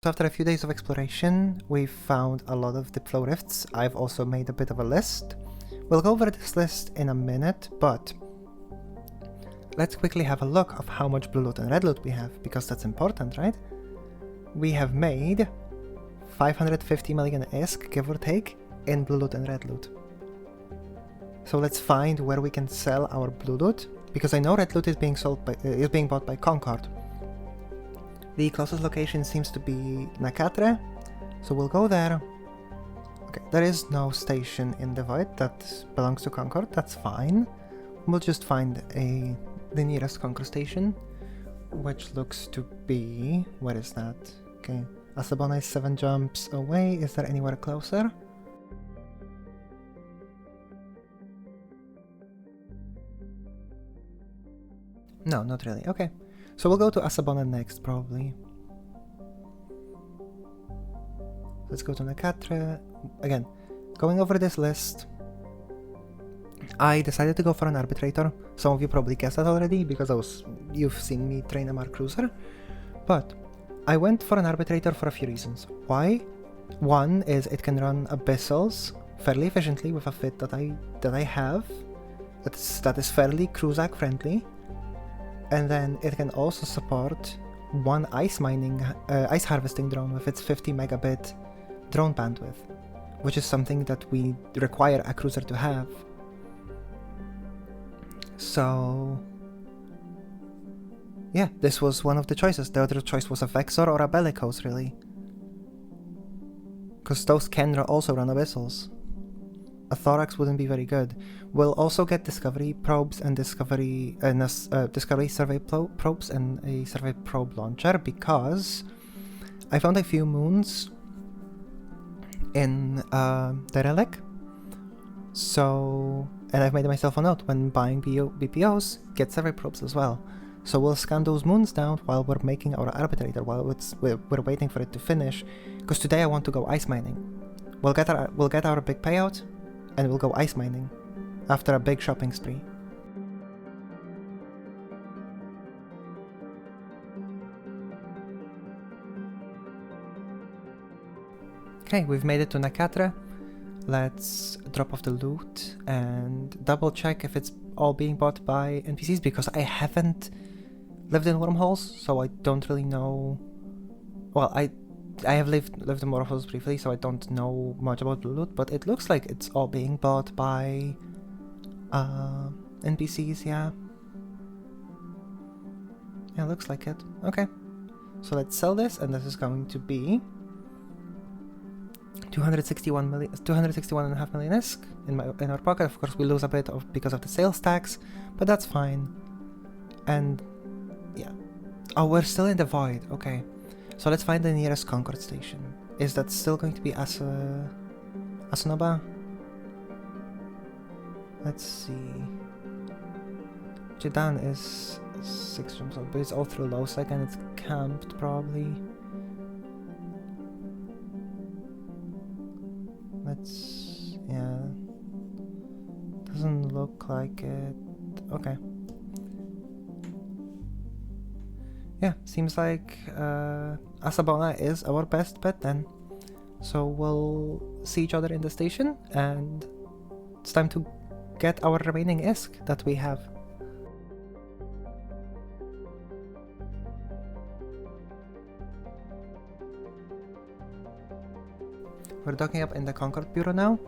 So after a few days of exploration, we've found a lot of dip flow rifts. I've also made a bit of a list. We'll go over this list in a minute, but let's quickly have a look of how much blue loot and red loot we have, because that's important, right? We have made 550 million ISK, give or take, in blue loot and red loot. So let's find where we can sell our blue loot, because I know red loot is being bought by Concord. The closest location seems to be Nakatre, so we'll go there. Okay, there is no station in the void that belongs to Concord, that's fine. We'll just find the nearest Concord station, which looks to be... where is that? Okay, Asabona is 7 jumps away. Is there anywhere closer? No, not really. Okay. So we'll go to Asabona next, probably. Let's go to Nakatre. Again, going over this list, I decided to go for an arbitrator. Some of you probably guessed that already, because you've seen me train a Mark Cruiser. But I went for an arbitrator for a few reasons. Why? One is it can run abyssals fairly efficiently with a fit that I have. That is fairly Cruisac friendly. And then it can also support one ice harvesting drone with its 50 megabit drone bandwidth, which is something that we require a cruiser to have. So yeah, this was one of the choices. The other choice was a Vexor or a Bellicose, really, because those can also run abyssals. A Thorax wouldn't be very good. We'll also get discovery probes and discovery survey probes and a survey probe launcher, because I found a few moons in the relic. So, and I've made myself a note: when buying BPOs, get survey probes as well. So we'll scan those moons down while we're making our arbitrator, while we're waiting for it to finish. Because today I want to go ice mining. We'll get our big payout, and we'll go ice mining after a big shopping spree. Okay, we've made it to Nakatre. Let's drop off the loot and double check if it's all being bought by NPCs, because I haven't lived in wormholes, so I don't really know. Well, I have lived in wormholes briefly, so I don't know much about blue loot, but it looks like it's all being bought by NPCs, yeah. Yeah, looks like it. Okay. So let's sell this, and this is going to be 261.5 million ISK in our pocket. Of course, we lose a bit because of the sales tax, but that's fine. And yeah. Oh, we're still in the void. Okay. So let's find the nearest Concord station. Is that still going to be Asanoba? Let's see. Jidan is 6 jumps up, but it's all through Losec and it's camped probably. Yeah. Doesn't look like it. Okay. Yeah, seems like Asabona is our best bet then. So we'll see each other in the station, and it's time to get our remaining ISK that we have. We're docking up in the Concord Bureau now.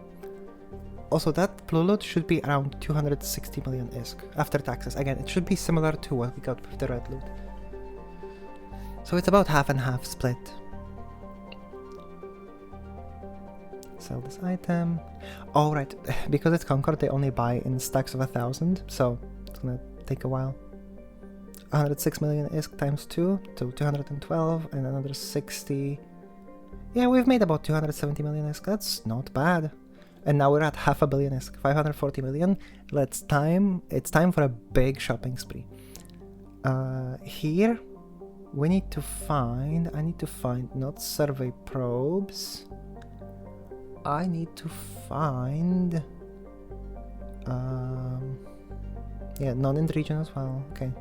Also, that blue loot should be around 260 million ISK after taxes. Again, it should be similar to what we got with the red loot. So it's about half and half split. Sell this item. Oh, right. Because it's Concord, they only buy in stacks of 1,000, so it's gonna take a while. 106 million ISK times 2, so 212, and another 60. Yeah, we've made about 270 million ISK. That's not bad. And now we're at half a billion ISK, 540 million. It's time for a big shopping spree. Here, I need to find not survey probes. I need to find, yeah, non-int region as well. Okay.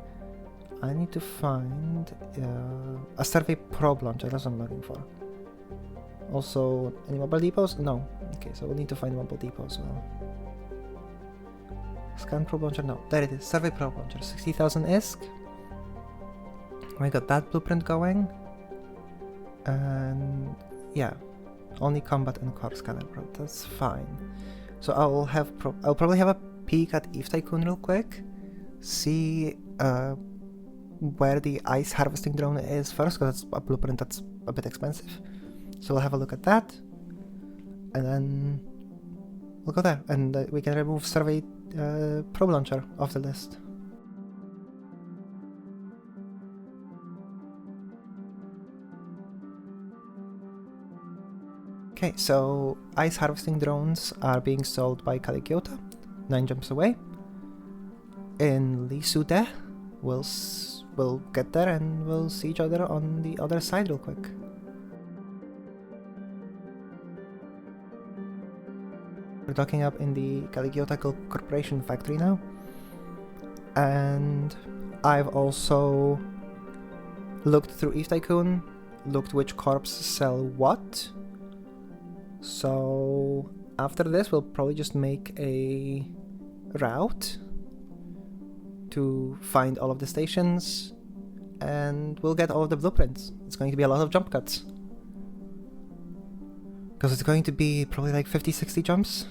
I need to find a survey probe launcher, that's what I'm looking for. Also, any mobile depots? No. Okay, so we'll need to find a mobile depot as well. Scan probe launcher? No. There it is. Survey probe launcher. 60,000 ISK. We got that blueprint going. And yeah, only combat and car scanner probe. That's fine. So I'll probably have a peek at Eve Tycoon real quick. See where the ice harvesting drone is first, because that's a blueprint that's a bit expensive. So we'll have a look at that, and then we'll go there, and we can remove survey probe launcher off the list. Okay, so ice harvesting drones are being sold by Kalikiota, 9 jumps away. In Lisude, we'll get there and we'll see each other on the other side real quick. We're docking up in the Kalikiota Corporation factory now, and I've also looked through Eve Tycoon, looked which corps sell what. So after this we'll probably just make a route to find all of the stations, and we'll get all of the blueprints. It's going to be a lot of jump cuts, because it's going to be probably like 50-60 jumps.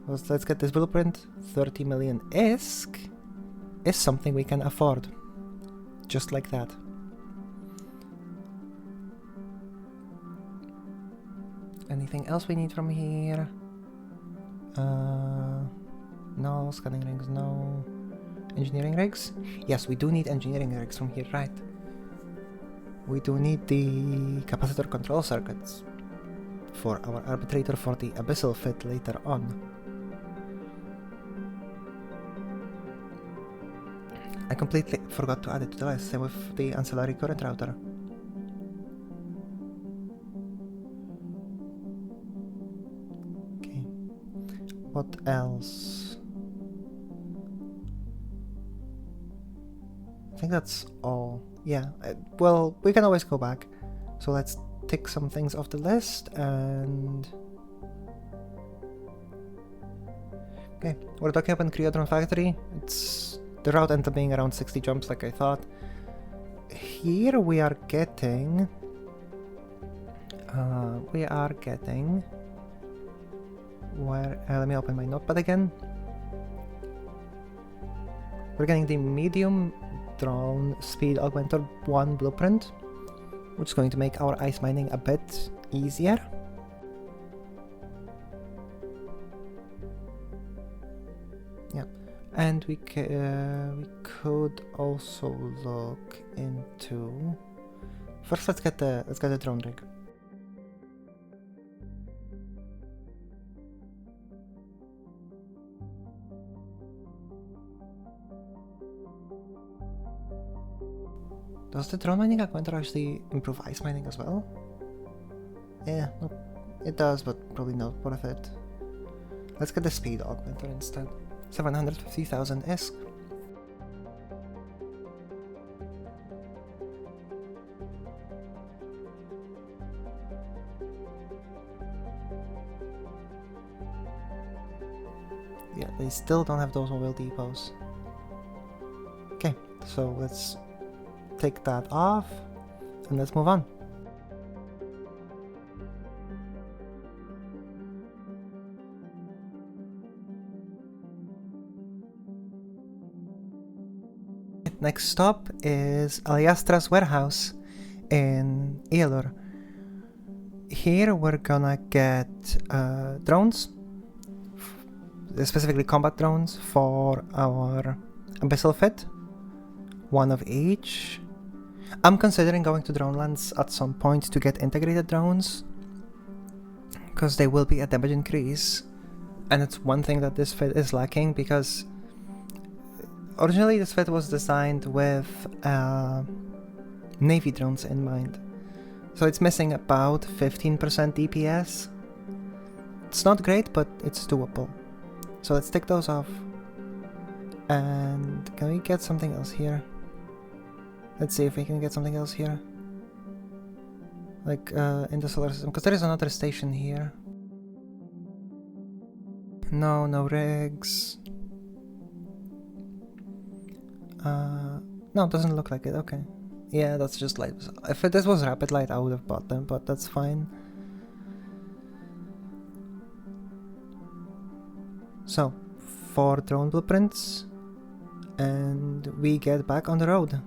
Let's get this blueprint. 30 million ISK is something we can afford, just like that. Anything else we need from here? No. Scanning rigs, no. Engineering rigs? Yes, we do need engineering rigs from here, right. We do need the capacitor control circuits for our arbitrator for the abyssal fit later on. I completely forgot to add it to the list, same with the ancillary current router. Okay, what else? I think that's all. Yeah, well, we can always go back. So let's tick some things off the list and... Okay, we're docking up in Creodron Factory. The route ended up being around 60 jumps like I thought. Here we are getting... let me open my notepad again. We're getting the medium drone speed augmenter 1 blueprint, which is going to make our ice mining a bit easier. Yeah, and we could also look into... First, let's get the drone rig. Does the drone mining augmenter actually improve ice mining as well? Yeah, no, it does, but probably not worth it. Let's get the speed augmenter instead. 750,000 ISK. Yeah, they still don't have those mobile depots. Okay, so let's take that off and let's move on. Next stop is Aliastra's warehouse in Ielur. Here we're gonna get drones, specifically combat drones for our abyssal fit, 1 of each. I'm considering going to Dronelands at some point to get integrated drones, because they will be a damage increase, and it's one thing that this fit is lacking, because originally this fit was designed with navy drones in mind, so it's missing about 15% DPS. It's not great, but it's doable. So let's take those off. And can we get something else here? Let's see if we can get something else here. Like in the solar system, because there is another station here. No, no rigs. No, it doesn't look like it, okay. Yeah, that's just light. If this was rapid light, I would have bought them, but that's fine. So, 4 drone blueprints, and we get back on the road.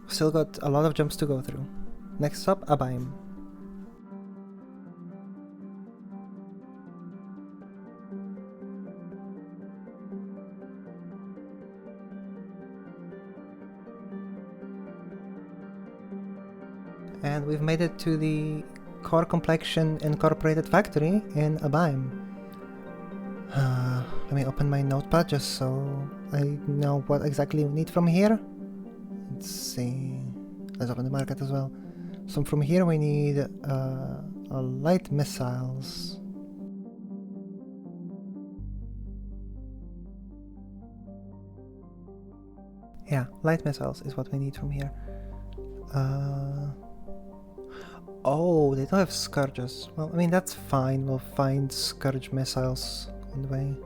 Still got a lot of jumps to go through. Next stop, Abaim. And we've made it to the Core Complexion Incorporated factory in Abaim. Let me open my notepad just so I know what exactly we need from here. Let's see. Let's open the market as well. So from here we need light missiles. Yeah, light missiles is what we need from here. Oh, they don't have Scourges. Well, I mean, that's fine. We'll find Scourge missiles on the way.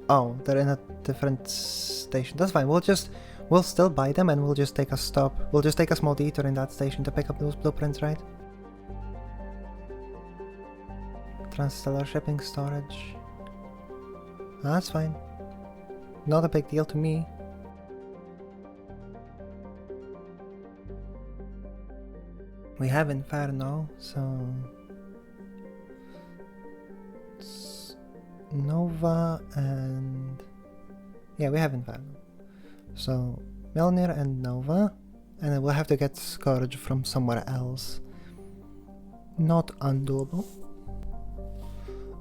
Oh, they're in a different station. That's fine. We'll still buy them and we'll just take a stop. We'll just take a small detour in that station to pick up those blueprints, right? Transstellar shipping storage. That's fine. Not a big deal to me. We have Inferno, so... It's Nova and... Yeah, we have Inferno. So, Mjolnir and Nova, and then we'll have to get Scourge from somewhere else. Not undoable.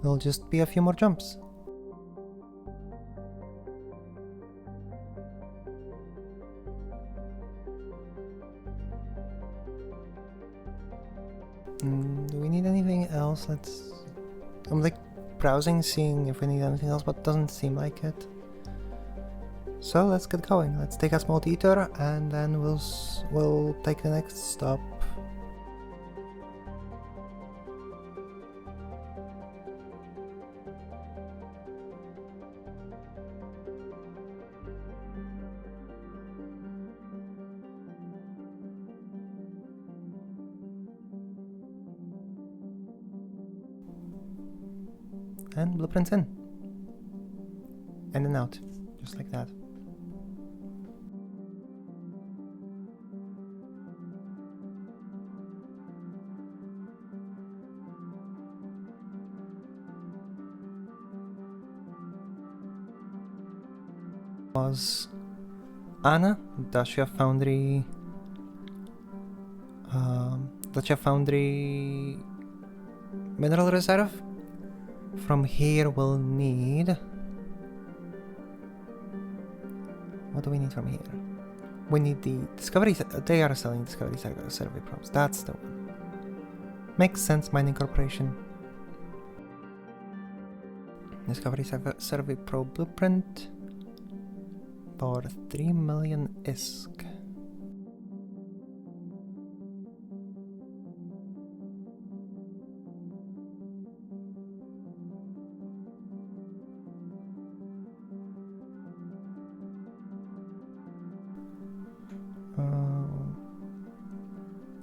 It'll just be a few more jumps. Do we need anything else? I'm like browsing, seeing if we need anything else, but it doesn't seem like it. So let's get going. Let's take a small detour and then we'll take the next stop. And blueprints in. In and out. Just like that. Was Anna, Dacia Foundry mineral reserve. From here we'll need... What do we need from here? We need the Discovery... They are selling Discovery Survey Probes. That's the one. Makes sense, Mining Corporation. Discovery Survey Probe Blueprint. For 3 million ISK.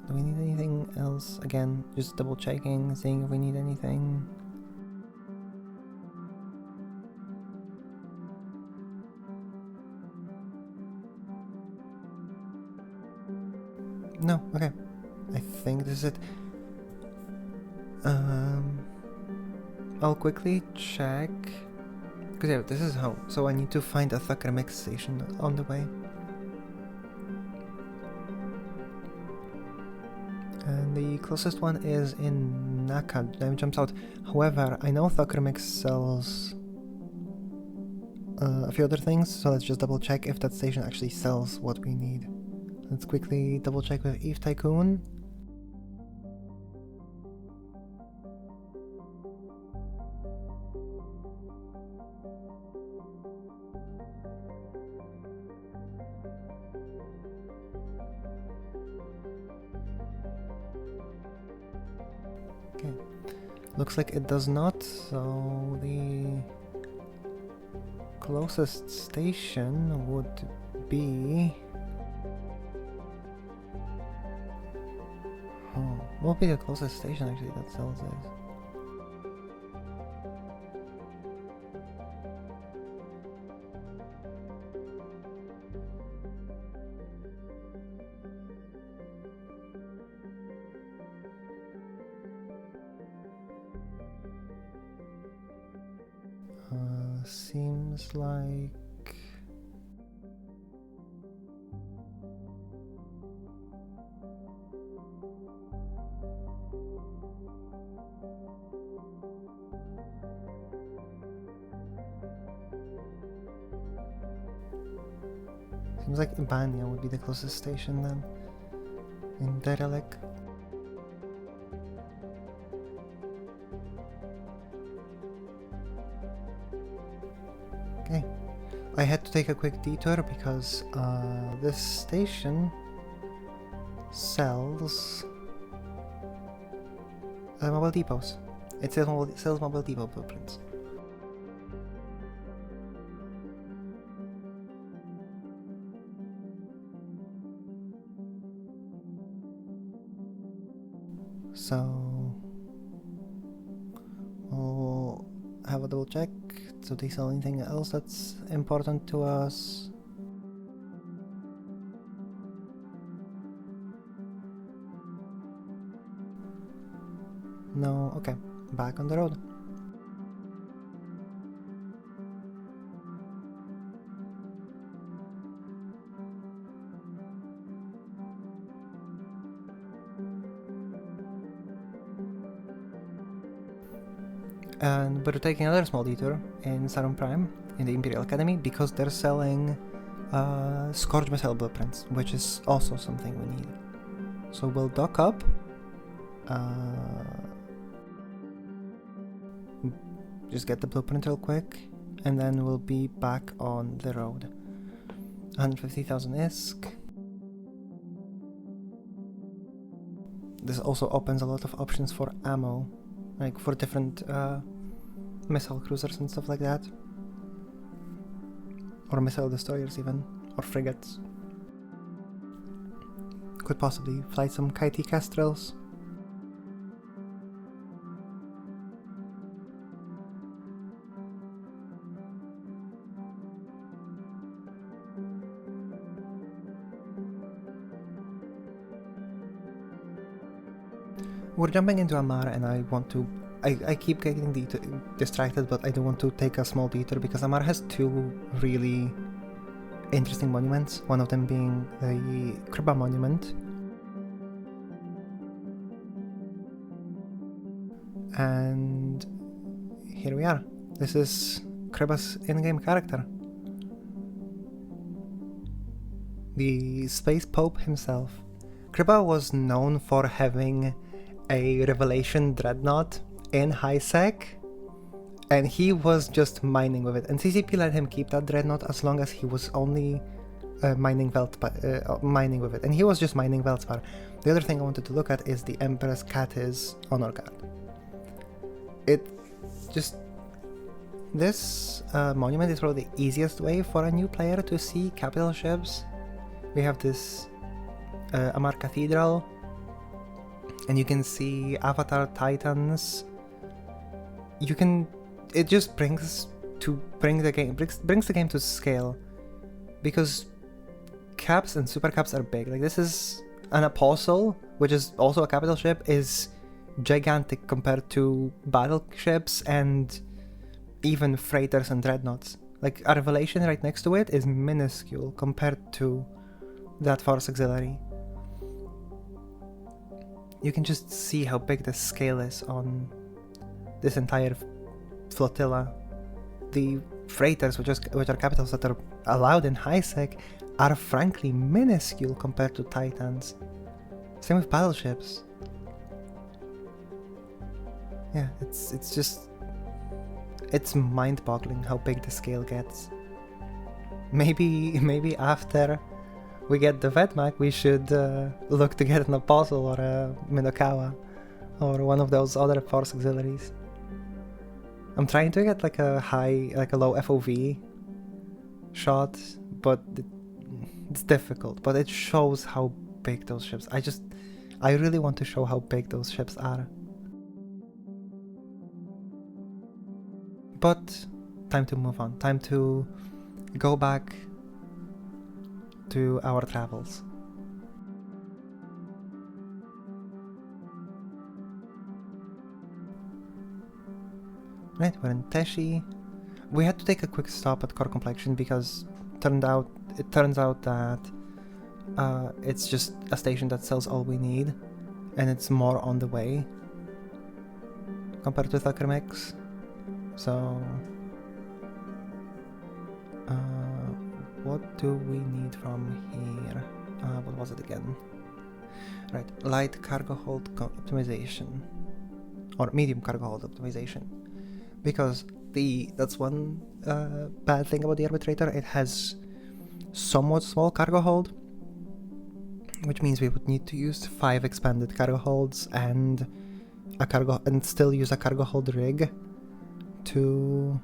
Do we need anything else? Again, just double checking, seeing if we need anything. No, okay. I think this is it. I'll quickly check. Because yeah, this is home. So I need to find a Thucker mix station on the way. And the closest one is in Naka. Then jumps out. However, I know Thucker mix sells a few other things, so let's just double check if that station actually sells what we need. Let's quickly double check with Eve Tycoon. Looks like it does not, so the closest station would be... Oh, what would be the closest station actually that sells this? Seems like... Seems like Ibania would be the closest station then, in Derelic. Okay, I had to take a quick detour because this station sells mobile depots. It sells mobile depot blueprints. So we'll have a double check. Do they sell anything else that's important to us? No, okay, back on the road. And we're taking another small detour in Sarum Prime, in the Imperial Academy, because they're selling Scourge Missile blueprints, which is also something we need. So we'll dock up, just get the blueprint real quick, and then we'll be back on the road. 150,000 ISK. This also opens a lot of options for ammo, like for different missile cruisers and stuff like that, or missile destroyers even, or frigates. Could possibly fly some KT Kestrels. We're jumping into Amara, and I want to... I keep getting distracted, but I do want to take a small detour because Amara has two really interesting monuments, one of them being the Kriba monument. And here we are. This is Kriba's in-game character. The Space Pope himself. Kriba was known for having a Revelation Dreadnought in high sec, and he was just mining with it, and CCP let him keep that Dreadnought as long as he was only mining with it, and he was just mining Veldspar. The other thing I wanted to look at is the Empress Katis Honor Guard. This monument is probably the easiest way for a new player to see capital ships. We have this Amar Cathedral, and you can see Avatar Titans. It just brings the game to scale, because caps and super caps are big. Like, this is an Apostle, which is also a capital ship, is gigantic compared to battleships and even freighters and dreadnoughts. Like, a Revelation right next to it is minuscule compared to that Force Auxiliary. You can just see how big the scale is on this entire flotilla. The freighters, which are capitals that are allowed in high sec, are frankly minuscule compared to Titans. Same with battleships. Yeah, it's mind-boggling how big the scale gets. Maybe after we get the Vedmak, we should look to get an Apostle or a Minokawa or one of those other force auxiliaries. I'm trying to get like a low FOV shot, but it's difficult. But it shows how big those ships. I really want to show how big those ships are. But time to move on. Time to go back to our travels. Right, we're in Teshi. We had to take a quick stop at Core Complexion because it turns out that it's just a station that sells all we need, and it's more on the way compared to Thucker Mix. So what do we need from here? What was it again? Right, light cargo hold optimization, or medium cargo hold optimization, because that's one bad thing about the arbitrator. It has somewhat small cargo hold, which means we would need to use 5 expanded cargo holds and still use a cargo hold rig to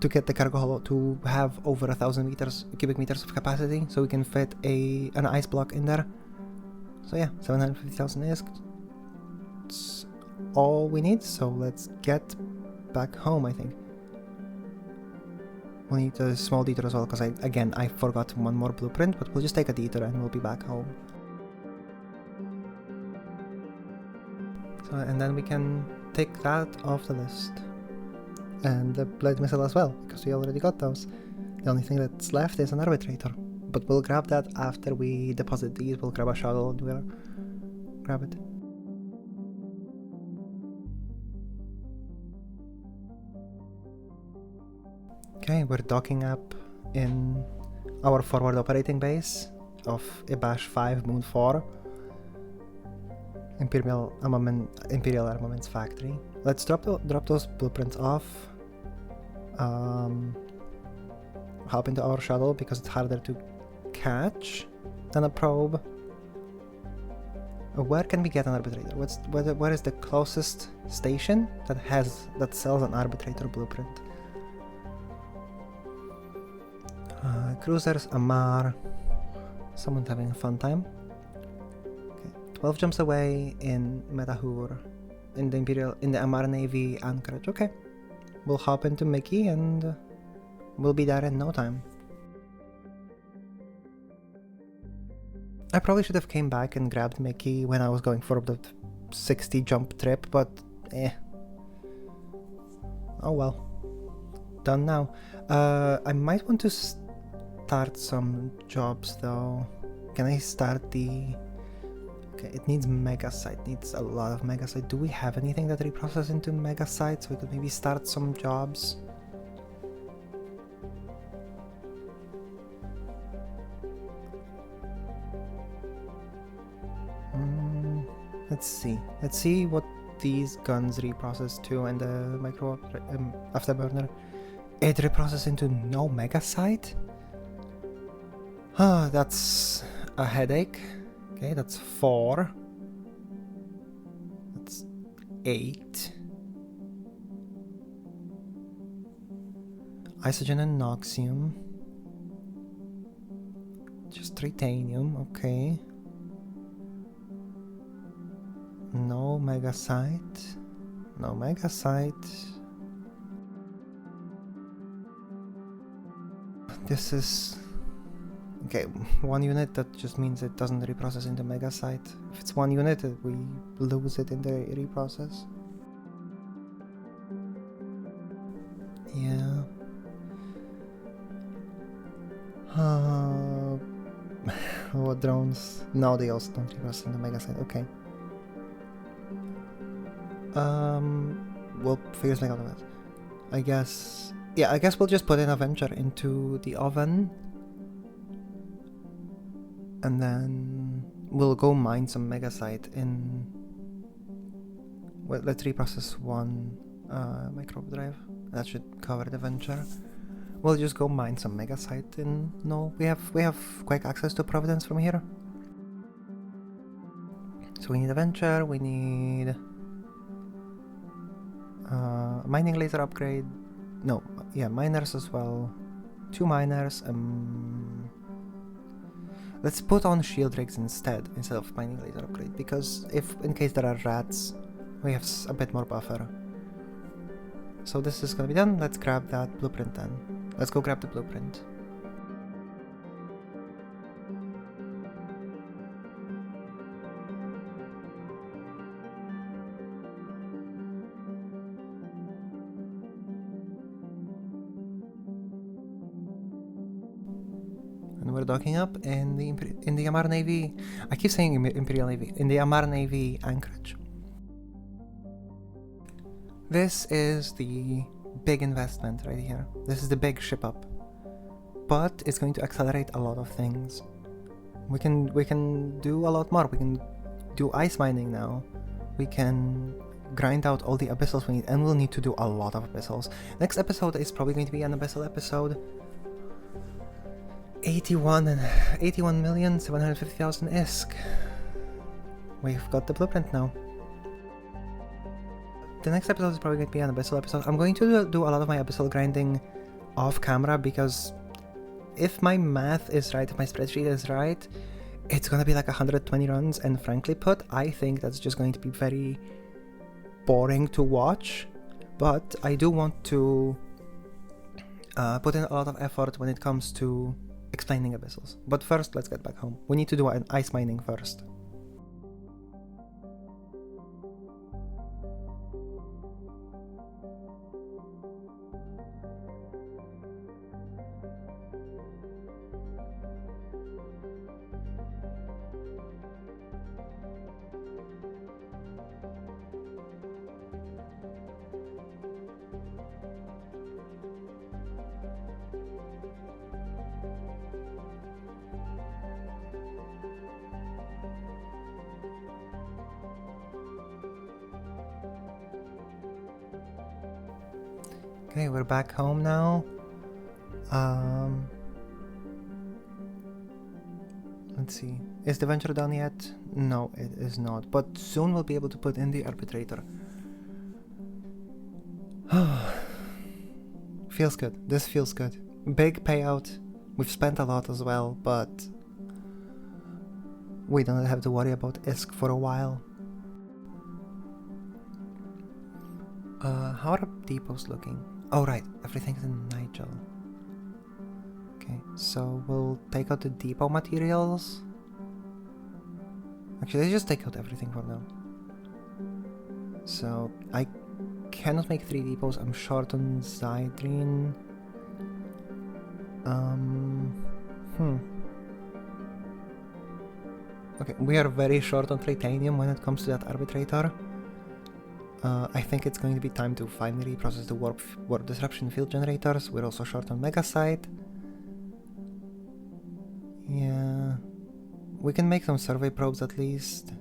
get the cargo hold to have over 1,000 cubic meters of capacity, so we can fit an ice block in there. So yeah, 750,000 is all we need. So let's get back home. I think we'll need a small detour as well, because I forgot one more blueprint, but we'll just take a detour and we'll be back home. So, and then we can take that off the list. And the blade missile as well, because we already got those. The only thing that's left is an arbitrator. But we'll grab that after we deposit these. We'll grab a shuttle and we'll grab it. Okay, we're docking up in our forward operating base of Ibash 5 Moon 4. Imperial Armaments Factory. Let's drop those blueprints off. Hop into our shuttle because it's harder to catch than a probe. Where can we get an arbitrator? Where is the closest station that sells an arbitrator blueprint? Cruisers, Amar. Someone's having a fun time. 12 jumps away in Metahur, in the Amar Navy anchorage. Okay, we'll hop into Mickey and we'll be there in no time. I probably should have came back and grabbed Mickey when I was going for the 60 jump trip, but oh well. Done now. I might want to start some jobs though. Can I start the... Okay, it needs mega site, needs a lot of mega site. Do we have anything that reprocesses into mega sites? We could maybe start some jobs. Let's see what these guns reprocess to, and the micro afterburner. It reprocesses into no mega site? Ah, that's a headache. Okay, that's 4. That's 8. Isogen and Noxium. Just Tritanium, okay. No mega site. No mega site. This is... Okay, 1 unit, that just means it doesn't reprocess into mega site. If it's 1 unit, we lose it in the reprocess. Yeah. What drones? No, they also don't reprocess into mega site. Okay. We'll figure something out of it. I guess... Yeah, I guess we'll just put an Avenger into the oven. And then we'll go mine some mega site in... Well, let's reprocess 1 microbe drive. That should cover the venture. We'll just go mine some mega site in... No, we have quick access to Providence from here. So we need a venture, we need... mining laser upgrade. No, yeah, miners as well. 2 miners. Let's put on shield rigs instead of mining laser upgrade, because if in case there are rats, we have a bit more buffer. So this is gonna be done. Let's grab that blueprint then. Let's go grab the blueprint. And we're docking up in the Amar Navy. I keep saying Imperial Navy. In the Amar Navy anchorage. This is the big investment right here. This is the big ship up. But it's going to accelerate a lot of things. We can do a lot more. We can do ice mining now. We can grind out all the abyssals we need, and we'll need to do a lot of abyssals. Next episode is probably going to be an abyssal episode. 81,750,000 ISK. We've got the blueprint now. The next episode is probably going to be an abyssal episode. I'm going to do a lot of my abyssal grinding off camera, because if my math is right, if my spreadsheet is right, it's going to be like 120 runs, and frankly put, I think that's just going to be very boring to watch. But I do want to put in a lot of effort when it comes to explaining abyssals. But first, let's get back home. We need to do an ice mining first. Okay, we're back home now. Let's see. Is the venture done yet? No, it is not. But soon we'll be able to put in the arbitrator. Feels good. This feels good. Big payout. We've spent a lot as well, but we don't have to worry about ISK for a while. How are depots looking? Oh right, everything's in Nigel. Okay, so we'll take out the depot materials. Actually, let's just take out everything for now. So, I cannot make 3 depots. I'm short on Zydrine. Okay, we are very short on titanium when it comes to that arbitrator. I think it's going to be time to finally process the warp disruption field generators. We're also short on megasite. Yeah, we can make some survey probes at least.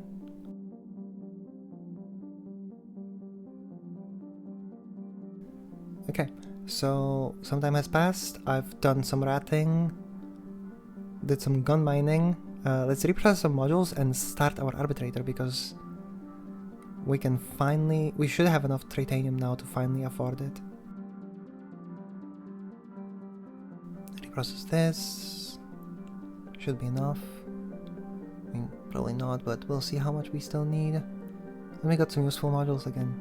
Okay, so some time has passed. I've done some ratting, did some gun mining. Let's reprocess some modules and start our arbitrator, because we should have enough titanium now to finally afford it. Reprocess this. Should be enough. I mean, probably not, but we'll see how much we still need. And we got some useful modules again.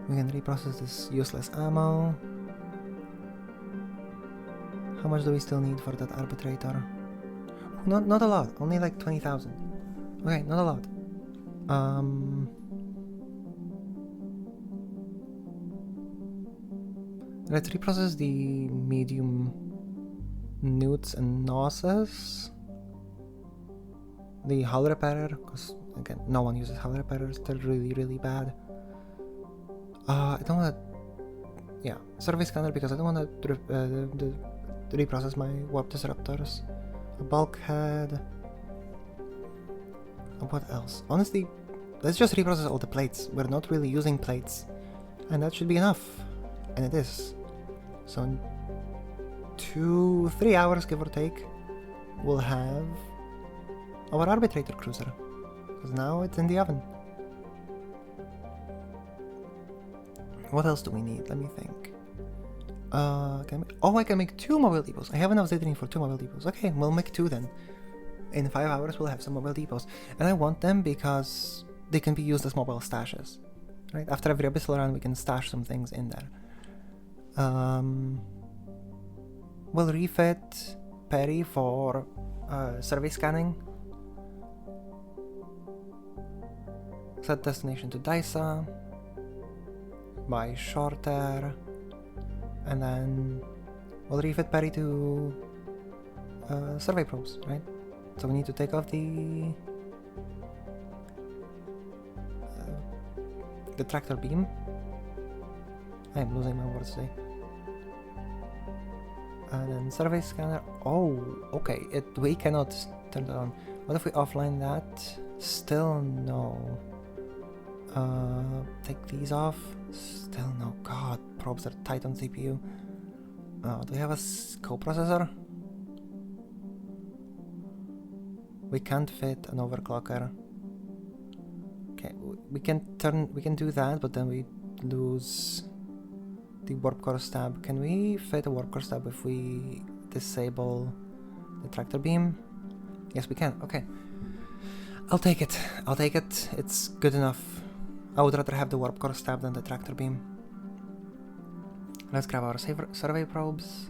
We can reprocess this useless ammo. How much do we still need for that arbitrator? Not a lot, only like 20,000. Okay, not a lot. Let's reprocess the medium newts and nosses. The hull repairer, because again, no one uses hull repairers, they're really bad. I don't want to... Yeah, survey scanner, because I don't want to reprocess my warp disruptors. A bulkhead. What else? Honestly, let's just reprocess all the plates. We're not really using plates. And that should be enough. And it is. So in 2-3 hours, give or take, we'll have our arbitrator cruiser. Because now it's in the oven. What else do we need? Let me think. I can make 2 mobile depots. I have enough zithrine for 2 mobile depots. Okay, we'll make 2 then. In 5 hours, we'll have some mobile depots. And I want them because they can be used as mobile stashes. Right? After every abyssal run, we can stash some things in there. We'll refit Perry for survey scanning. Set destination to Dysa. Buy shorter. And then we'll refit Perry to survey probes, right? So we need to take off the tractor beam. I'm losing my words today. And then survey scanner. Oh, okay. We cannot turn it on. What if we offline that? Still no. Take these off. Still no. God, probes are tight on CPU. Do we have a coprocessor? We can't fit an overclocker. Okay, we can do that, but then we lose the warp core stab. Can we fit a warp core stab if we disable the tractor beam? Yes, we can. Okay. I'll take it. It's good enough. I would rather have the warp core stab than the tractor beam. Let's grab our survey probes.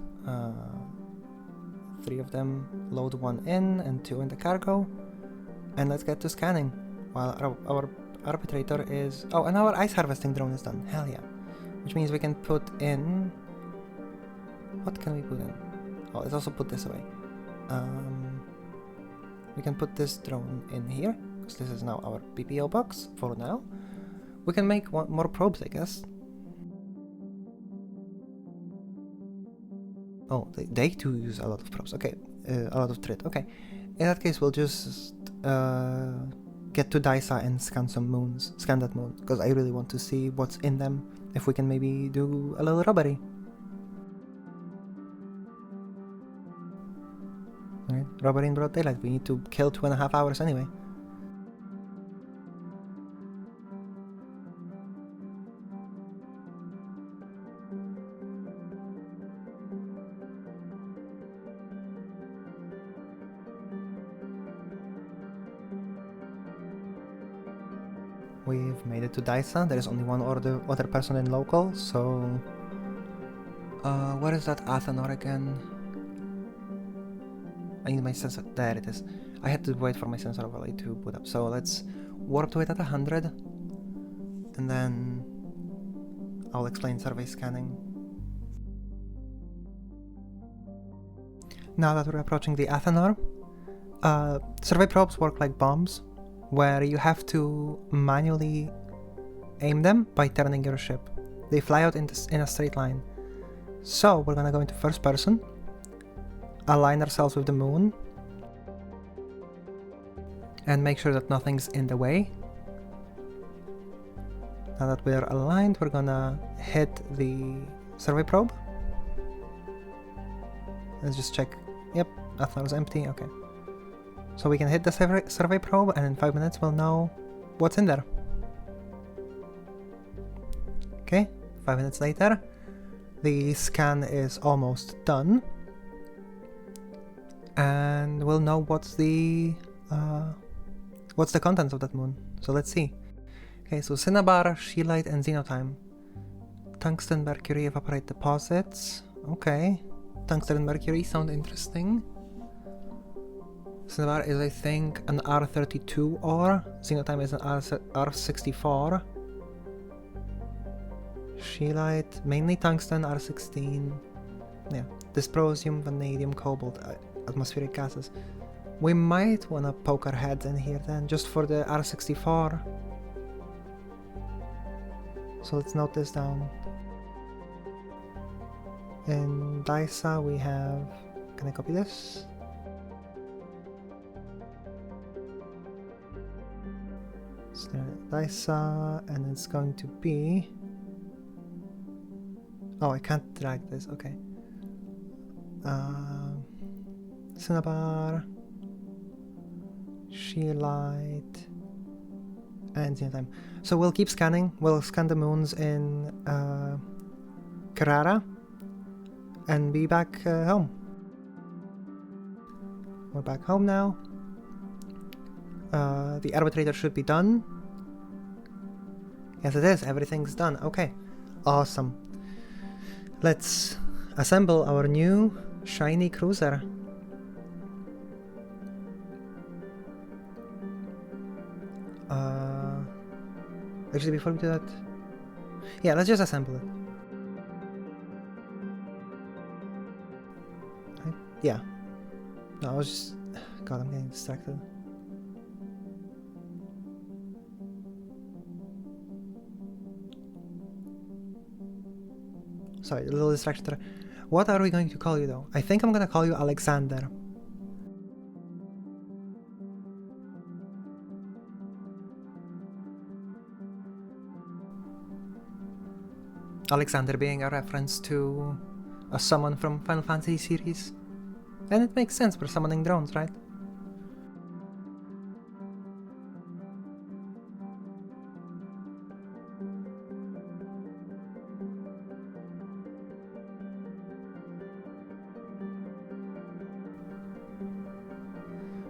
3 of them. Load 1 in and 2 in the cargo. And let's get to scanning. While our arbitrator is... Oh, and our ice harvesting drone is done. Hell yeah. Which means we can put in... What can we put in? Oh, let's also put this away. We can put this drone in here, because this is now our PPO box for now. We can make more probes, I guess. Oh, they too use a lot of probes. Okay, a lot of trit. Okay, in that case, we'll just get to Dysa and scan some moons. Scan that moon, because I really want to see what's in them. If we can maybe do a little robbery. Alright, robbery in broad daylight. We need to kill 2.5 hours anyway. We've made it to Dysa. There is only one other person in local, so... where is that Athanor again? I need my sensor. There it is. I had to wait for my sensor overlay to boot up. So let's warp to it at 100. And then... I'll explain survey scanning. Now that we're approaching the Athanor, survey probes work like bombs, where you have to manually aim them by turning your ship. They fly out in a straight line. So we're gonna go into first person, align ourselves with the moon, and make sure that nothing's in the way. Now that we're aligned, we're gonna hit the survey probe. Let's just check. Yep, Athanor's empty. Okay. So we can hit the survey probe, and in 5 minutes we'll know what's in there. Okay, 5 minutes later, the scan is almost done, and we'll know what's the contents of that moon. So let's see. Okay, so Cinnabar, Scheelite, and Xenotime. Tungsten, Mercury, Evaporite deposits. Okay, Tungsten and Mercury sound interesting. Cinnabar is, I think, an R32 ore. Xenotime is an R64. Scheelite, mainly tungsten, R16. Yeah, dysprosium, vanadium, cobalt, atmospheric gases. We might want to poke our heads in here then, just for the R64. So let's note this down. In Dysa we have... Can I copy this? Dysa, and it's going to be Oh, I can't drag this, okay. Cinnabar, sheer light, and zenith time. So we'll keep scanning. We'll scan the moons in Carrara and be back home. We're back home now. The arbitrator should be done. Yes, it is. Everything's done. Okay. Awesome. Let's assemble our new shiny cruiser. Actually, before we do that... Yeah, let's just assemble it. Right? Yeah. No, I was just... God, I'm getting distracted. Sorry, a little distraction there. What are we going to call you though? I think I'm gonna call you Alexander. Alexander being a reference to a summon from Final Fantasy series. And it makes sense for summoning drones, right?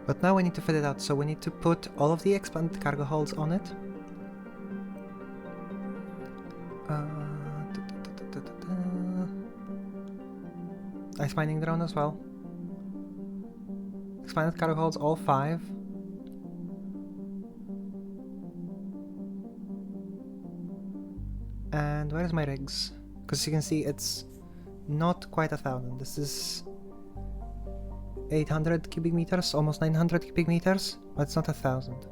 But now we need to fit it out, so we need to put all of the expanded cargo holds on it. Ice mining drone as well. Expanded cargo holds, all 5. And where's my rigs? Because you can see it's not quite 1,000. This is 800 cubic meters, almost 900 cubic meters, but it's not 1,000.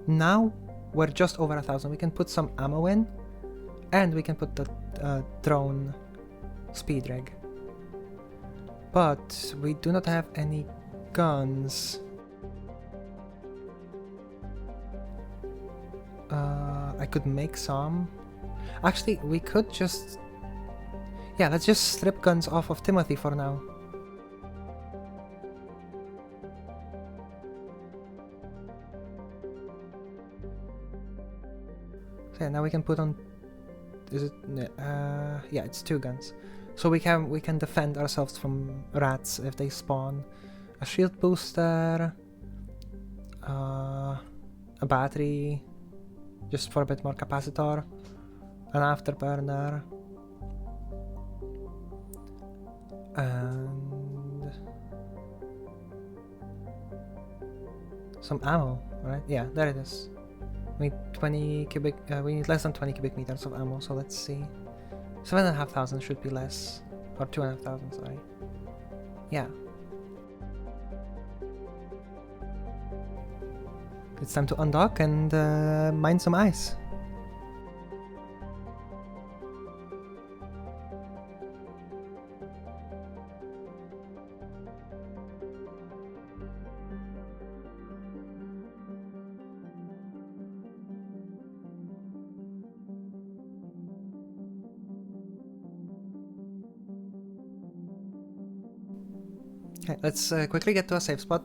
Now we're just over 1,000. We can put some ammo in, and we can put the drone speed rig. But we do not have any guns. I could make some. Actually, we could just... Yeah, let's just strip guns off of Timothy for now. So yeah, now we can put on... Is it... yeah, it's 2 guns. So we can defend ourselves from rats if they spawn. A shield booster, a battery, just for a bit more capacitor, an afterburner, and some ammo, right? Yeah, there it is. We need 20 cubic, we need less than 20 cubic meters of ammo, so let's see. 7,500 should be less, or 2,500, sorry. Yeah. It's time to undock and mine some ice. Okay, let's quickly get to a safe spot.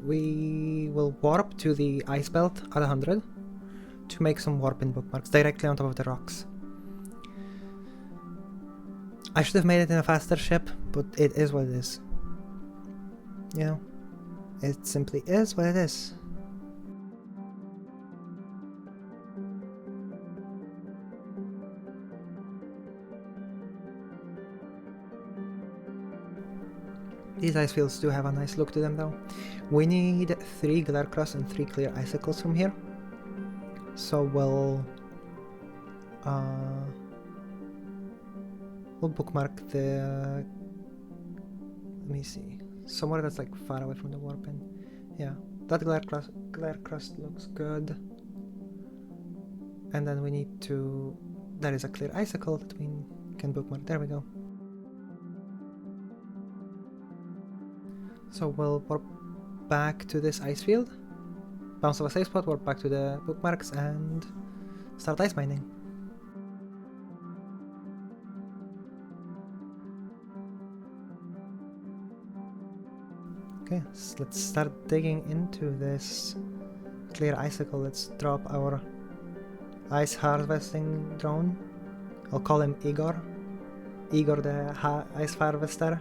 We will warp to the ice belt at 100 to make some warping bookmarks directly on top of the rocks. I should have made it in a faster ship, but it is what it is. You know, it simply is what it is. These ice fields do have a nice look to them though. We need 3 glare cross and 3 clear icicles from here. So we'll bookmark the... let me see. Somewhere that's like far away from the warping. Yeah, that glare crust looks good. And then we need to... there is a clear icicle that we can bookmark. There we go. So we'll warp back to this ice field, bounce off a safe spot, warp back to the bookmarks, and start ice mining. Okay, so let's start digging into this clear icicle. Let's drop our ice harvesting drone. I'll call him Igor. Igor the ice harvester.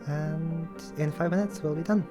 And in 5 minutes we'll be done.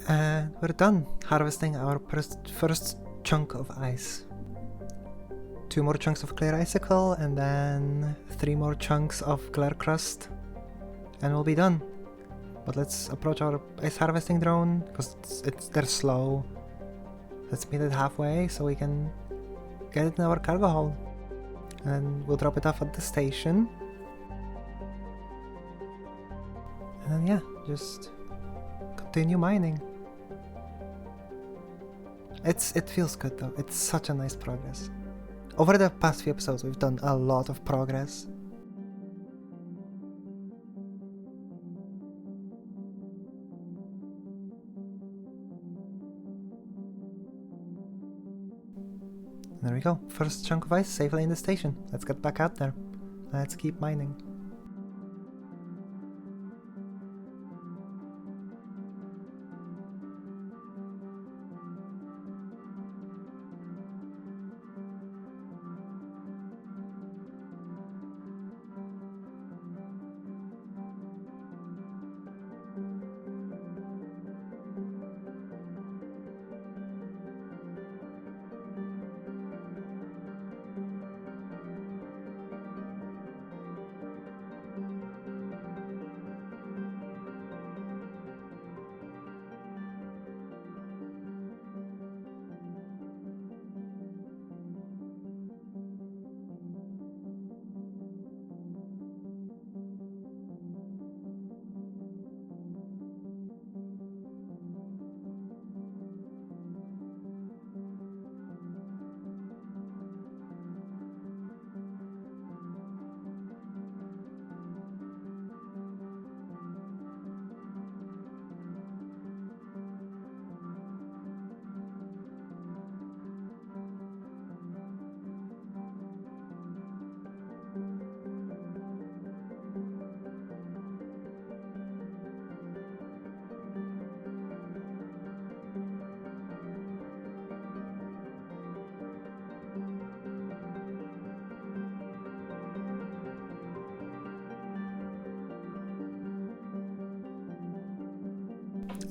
And we're done harvesting our first chunk of ice. 2 more chunks of clear icicle and then 3 more chunks of clear crust and we'll be done. But let's approach our ice harvesting drone because they're slow. Let's meet it halfway so we can get it in our cargo hold. And we'll drop it off at the station. And then yeah, just continue mining. It feels good though, it's such a nice progress. Over the past few episodes we've done a lot of progress. There we go, first chunk of ice safely in the station. Let's get back out there. Let's keep mining.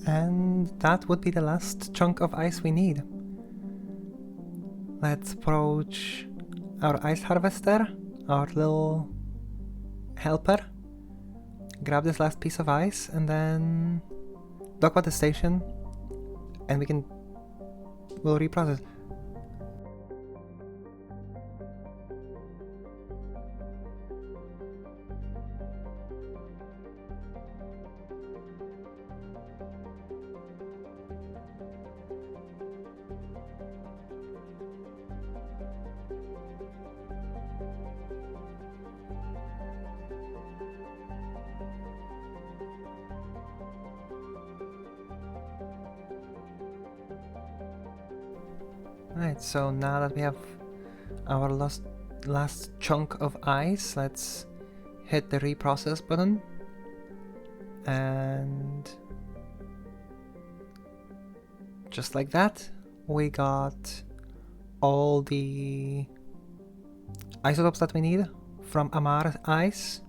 And that would be the last chunk of ice we need. Let's approach our ice harvester, our little helper. Grab this last piece of ice and then dock at the station and we'll reprocess. Right, so now that we have our last chunk of ice, let's hit the reprocess button. And just like that, we got all the isotopes that we need from Amar ice,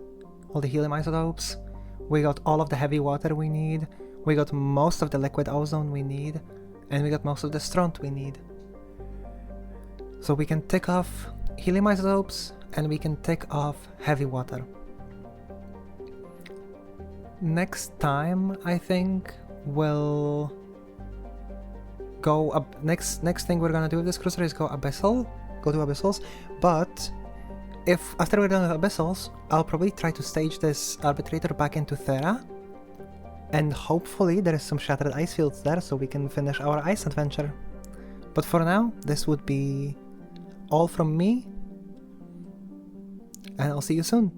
all the helium isotopes. We got all of the heavy water we need, we got most of the liquid ozone we need, and we got most of the stront we need. So we can tick off helium isotopes and we can tick off heavy water. Next time, I think we'll go up. Next thing we're gonna do with this cruiser is go to abyssals. But if after we're done with abyssals, I'll probably try to stage this arbitrator back into Thera, and hopefully there is some shattered ice fields there so we can finish our ice adventure. But for now, this would be all from me, and I'll see you soon.